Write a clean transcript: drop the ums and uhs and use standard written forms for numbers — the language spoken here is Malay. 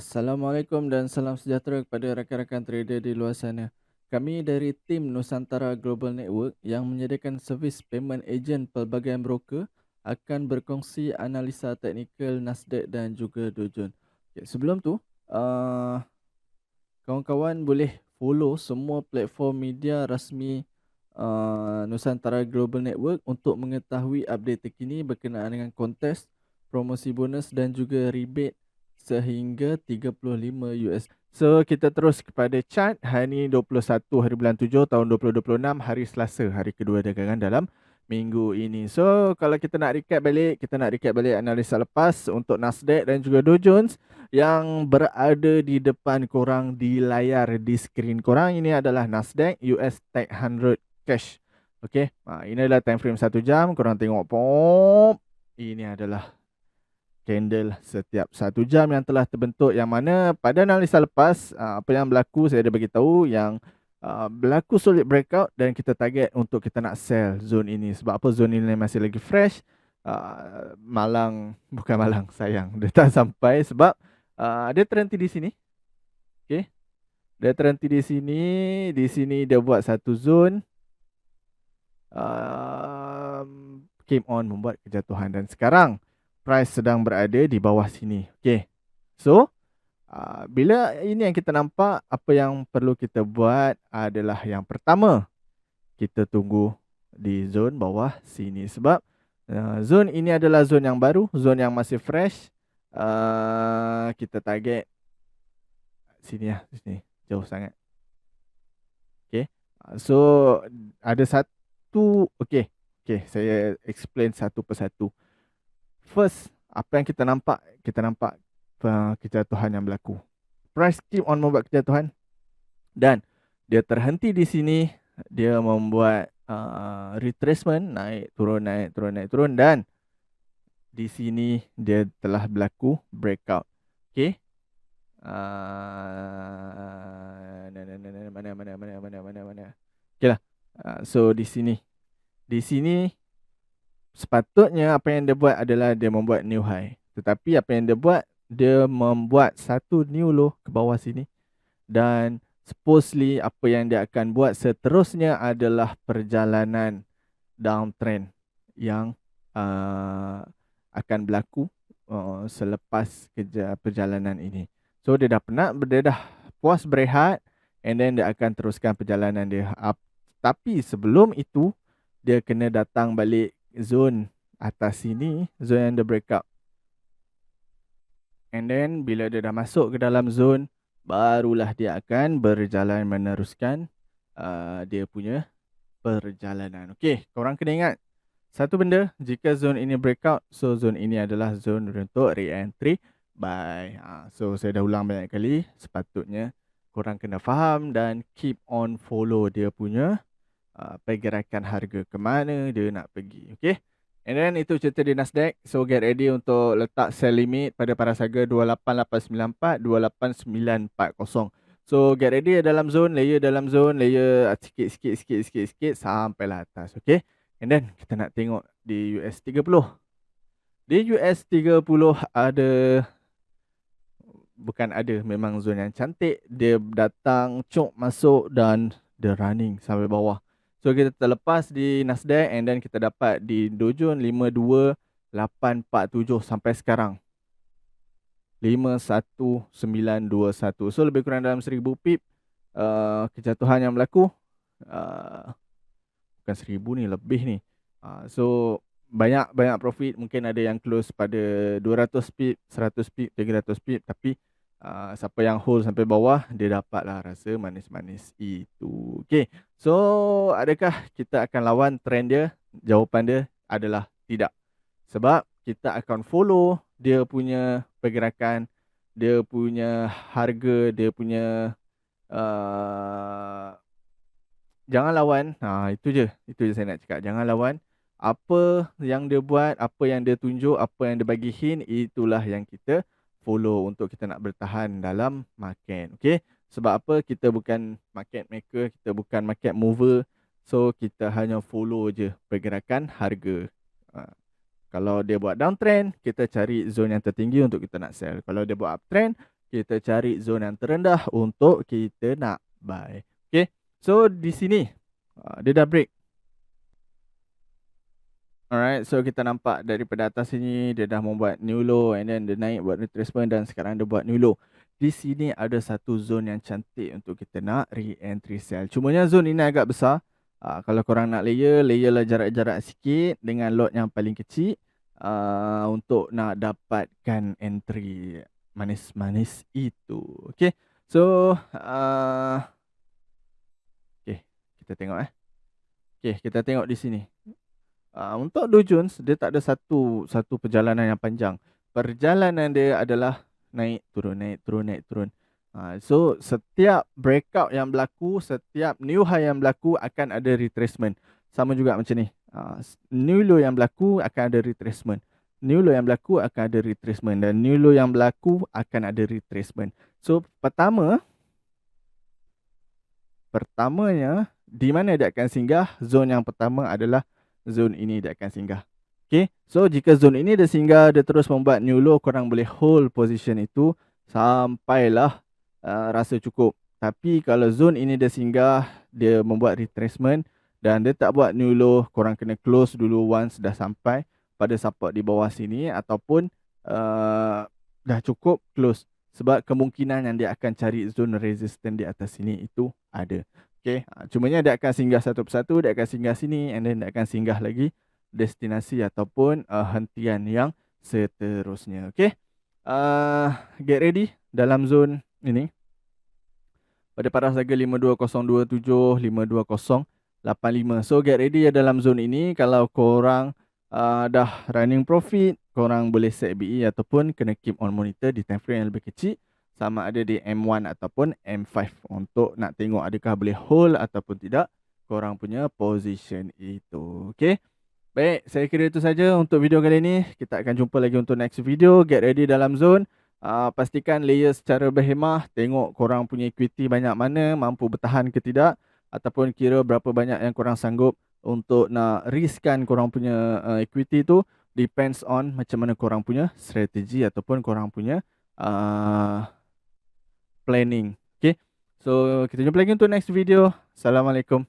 Assalamualaikum dan salam sejahtera kepada rakan-rakan trader di luar sana. Kami dari tim Nusantara Global Network yang menyediakan servis payment agent pelbagai broker akan berkongsi analisa teknikal Nasdaq dan juga Dow Jones. Okay, sebelum tu, kawan-kawan boleh follow semua platform media rasmi Nusantara Global Network untuk mengetahui update terkini berkenaan dengan kontes, promosi bonus dan juga rebate sehingga 35 US. So kita terus kepada chart hari ini 21 hari bulan 7 tahun 2026, hari Selasa, hari kedua dagangan dalam minggu ini. So kalau kita nak recap balik analisa lepas untuk Nasdaq dan juga Dow Jones yang berada di depan korang di layar di skrin korang. Ini adalah Nasdaq US Tech 100 Cash. Okey, ini adalah time frame 1 jam. Korang tengok pop. Ini adalah candle setiap 1 jam yang telah terbentuk, yang mana pada analisa lepas apa yang berlaku saya ada bagi tahu yang berlaku solid breakout dan kita target untuk kita nak sell zone ini. Sebab apa? Zone ini masih lagi fresh. Bukan malang, sayang dia tak sampai sebab dia terhenti di sini. Okey. Dia terhenti di sini. Di sini dia buat satu zone. Came on membuat kejatuhan dan sekarang price sedang berada di bawah sini. Okey. So, bila ini yang kita nampak, apa yang perlu kita buat adalah yang pertama, kita tunggu di zone bawah sini. Sebab zone ini adalah zone yang baru, zone yang masih fresh. Kita target sini lah, sini. Jauh sangat. Okay. So, ada satu, okay, saya explain satu persatu. First, apa yang kita nampak? Kita nampak kejatuhan yang berlaku. Price keep on membuat kejatuhan dan dia terhenti di sini. Dia membuat retracement, naik turun dan di sini dia telah berlaku breakout. Okay. Mana. Okay lah. So di sini sepatutnya apa yang dia buat adalah dia membuat new high. Tetapi apa yang dia buat, dia membuat satu new low ke bawah sini. Dan supposedly apa yang dia akan buat seterusnya adalah perjalanan downtrend yang akan berlaku selepas perjalanan ini. So dia dah penat, dia dah puas berehat, and then dia akan teruskan perjalanan dia up. Tapi sebelum itu dia kena datang balik zone atas sini, zone yang dia breakout. And then bila dia dah masuk ke dalam zone, barulah dia akan berjalan meneruskan dia punya perjalanan. Okey, korang kena ingat satu benda, jika zone ini breakout, so zone ini adalah zone untuk re-entry buy. So saya dah ulang banyak kali, sepatutnya korang kena faham dan keep on follow dia punya pergerakan harga ke mana dia nak pergi. Okey. And then itu cerita di Nasdaq. So get ready untuk letak sell limit pada paras harga 28894, 28940. So get ready dalam zone, layer sikit sampailah atas. Okay. And then kita nak tengok di US 30. Di US 30 memang zone yang cantik. Dia datang, cok masuk dan dia running sampai bawah. So kita terlepas di Nasdaq and then kita dapat di Dow Jones 52847 sampai sekarang 51921. So lebih kurang dalam 1000 pip kejatuhan yang berlaku. Bukan 1000 ni, lebih ni. So banyak profit. Mungkin ada yang close pada 200 pip, 100 pip, 300 pip. Tapi siapa yang hold sampai bawah, dia dapatlah rasa manis-manis itu. Okay. So adakah kita akan lawan trend dia? Jawapan dia adalah tidak. Sebab kita akan follow dia punya pergerakan, dia punya harga, dia punya jangan lawan. Itu je saya nak cakap. Jangan lawan. Apa yang dia buat, apa yang dia tunjuk, apa yang dia bagi hint, itulah yang kita follow untuk kita nak bertahan dalam market. Okay. Sebab apa? Kita bukan market maker, kita bukan market mover. So kita hanya follow je pergerakan harga. Kalau dia buat downtrend, kita cari zone yang tertinggi untuk kita nak sell. Kalau dia buat uptrend, kita cari zone yang terendah untuk kita nak buy. Okay, so di sini dia dah break. Alright, so kita nampak daripada atas sini dia dah membuat new low and then dia naik buat retracement dan sekarang dia buat new low. Di sini ada satu zone yang cantik untuk kita nak re-entry sell. Cumanya zone ini agak besar. Kalau korang nak layer lah jarak-jarak sikit dengan lot yang paling kecil untuk nak dapatkan entry manis-manis itu. Okay, so okay, kita tengok Okay, kita tengok di sini. Untuk Dow Jones, dia tak ada satu perjalanan yang panjang. Perjalanan dia adalah naik turun, naik turun, naik turun. So setiap breakout yang berlaku, setiap new high yang berlaku akan ada retracement. Sama juga macam ni. New low yang berlaku akan ada retracement. New low yang berlaku akan ada retracement dan new low yang berlaku akan ada retracement. So pertamanya di mana dia akan singgah? Zone yang pertama adalah zone ini dia akan singgah. Okay, so jika zone ini dia singgah, dia terus membuat new low, korang boleh hold position itu sampailah rasa cukup. Tapi kalau zone ini dia singgah, dia membuat retracement dan dia tak buat new low, korang kena close dulu once dah sampai pada support di bawah sini ataupun dah cukup close. Sebab kemungkinan yang dia akan cari zone resistance di atas sini itu ada. Okay, cumanya dia akan singgah satu persatu, dia akan singgah sini and then dia akan singgah lagi destinasi ataupun hentian yang seterusnya. Okay, get ready dalam zone ini pada paras harga 52027, 52085. So get ready dalam zone ini. Kalau korang dah running profit, korang boleh set BE ataupun kena keep on monitor di time frame yang lebih kecil, sama ada di M1 ataupun M5 untuk nak tengok adakah boleh hold ataupun tidak korang punya position itu. Okay, baik, saya kira itu saja untuk video kali ini. Kita akan jumpa lagi untuk next video. Get ready dalam zone. Pastikan layer secara berhemah. Tengok korang punya equity banyak mana, mampu bertahan ke tidak, ataupun kira berapa banyak yang korang sanggup untuk nak riskkan korang punya equity tu. Depends on macam mana korang punya strategi ataupun korang punya planning. Okay, so kita jumpa lagi untuk next video. Assalamualaikum.